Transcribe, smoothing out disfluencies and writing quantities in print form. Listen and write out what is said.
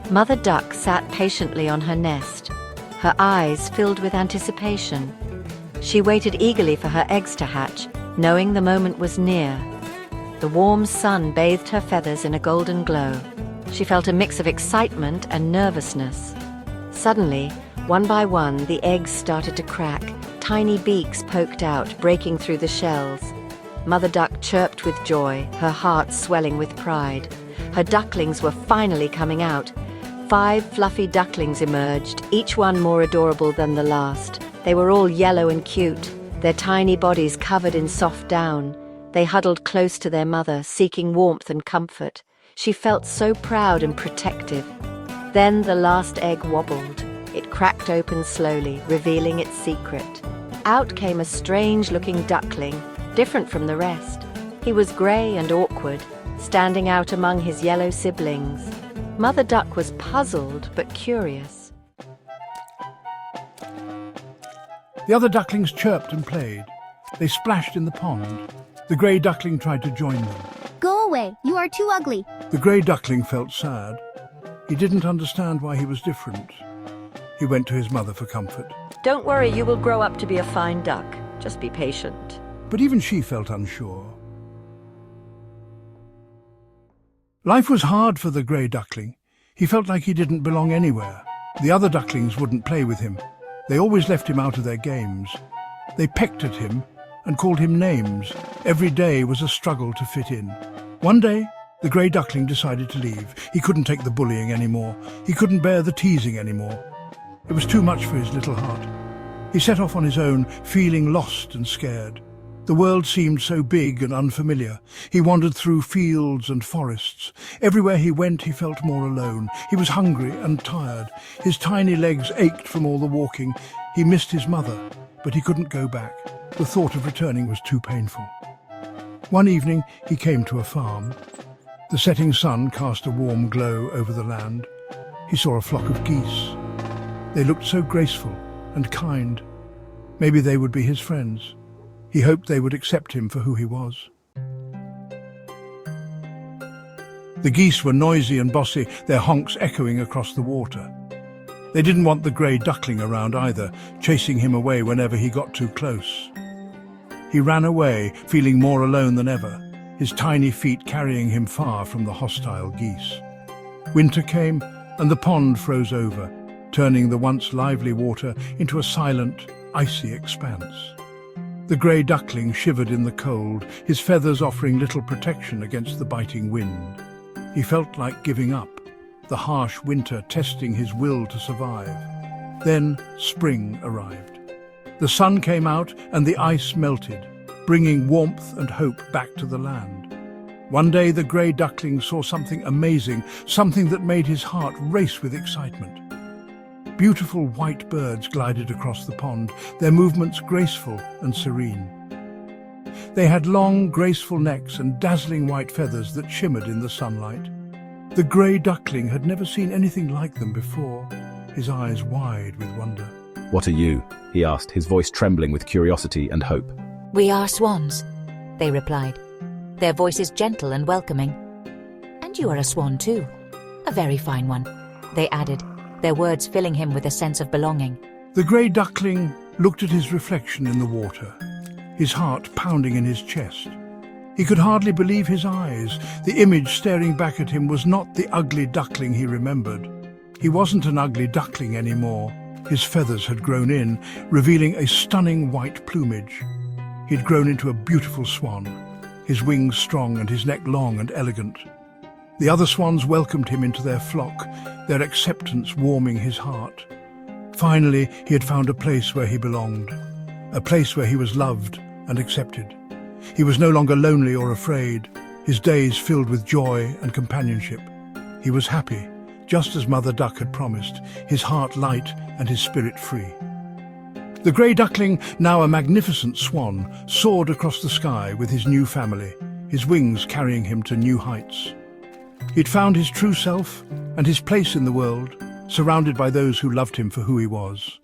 Mother Duck sat patiently on her nest, her eyes filled with anticipation. She waited eagerly for her eggs to hatch, knowing the moment was near. The warm sun bathed her feathers in a golden glow. She felt a mix of excitement and nervousness. Suddenly, one by one, the eggs started to crack. Tiny beaks poked out, breaking through the shells. Mother Duck chirped with joy, her heart swelling with pride. Her ducklings were finally coming out. 5 fluffy ducklings emerged, each one more adorable than the last. They were all yellow and cute, their tiny bodies covered in soft down. They huddled close to their mother, seeking warmth and comfort. She felt so proud and protective. Then the last egg wobbled. It cracked open slowly, revealing its secret. Out came a strange-looking duckling, different from the rest. He was grey and awkward, standing out among his yellow siblings. Mother Duck was puzzled but curious. The other ducklings chirped and played. They splashed in the pond. The grey duckling tried to join them. Go away, you are too ugly. The grey duckling felt sad. He didn't understand why he was different. He went to his mother for comfort. Don't worry, you will grow up to be a fine duck. Just be patient. But even she felt unsure. Life was hard for the grey duckling. He felt like he didn't belong anywhere. The other ducklings wouldn't play with him. They always left him out of their games. They pecked at him and called him names. Every day was a struggle to fit in. One day, the grey duckling decided to leave. He couldn't take the bullying anymore. He couldn't bear the teasing anymore. It was too much for his little heart. He set off on his own, feeling lost and scared. The world seemed so big and unfamiliar. He wandered through fields and forests. Everywhere he went, he felt more alone. He was hungry and tired. His tiny legs ached from all the walking. He missed his mother, but he couldn't go back. The thought of returning was too painful. One evening, he came to a farm. The setting sun cast a warm glow over the land. He saw a flock of geese. They looked so graceful and kind. Maybe they would be his friends. He hoped they would accept him for who he was. The geese were noisy and bossy, their honks echoing across the water. They didn't want the grey duckling around either, chasing him away whenever he got too close. He ran away, feeling more alone than ever, his tiny feet carrying him far from the hostile geese. Winter came, and the pond froze over, turning the once lively water into a silent, icy expanse. The grey duckling shivered in the cold, his feathers offering little protection against the biting wind. He felt like giving up, the harsh winter testing his will to survive. Then spring arrived. The sun came out and the ice melted, bringing warmth and hope back to the land. One day the grey duckling saw something amazing, something that made his heart race with excitement. Beautiful white birds glided across the pond, their movements graceful and serene. They had long, graceful necks and dazzling white feathers that shimmered in the sunlight. The grey duckling had never seen anything like them before, his eyes wide with wonder. "What are you?" he asked, his voice trembling with curiosity and hope. "We are swans," they replied, their voices gentle and welcoming. "And you are a swan too. A very fine one," they added, their words filling him with a sense of belonging. The grey duckling looked at his reflection in the water, his heart pounding in his chest. He could hardly believe his eyes. The image staring back at him was not the ugly duckling he remembered. He wasn't an ugly duckling anymore. His feathers had grown in, revealing a stunning white plumage. He'd grown into a beautiful swan, his wings strong and his neck long and elegant. The other swans welcomed him into their flock, their acceptance warming his heart. Finally, he had found a place where he belonged, a place where he was loved and accepted. He was no longer lonely or afraid, his days filled with joy and companionship. He was happy, just as Mother Duck had promised, his heart light and his spirit free. The grey duckling, now a magnificent swan, soared across the sky with his new family, his wings carrying him to new heights. He'd found his true self and his place in the world, surrounded by those who loved him for who he was.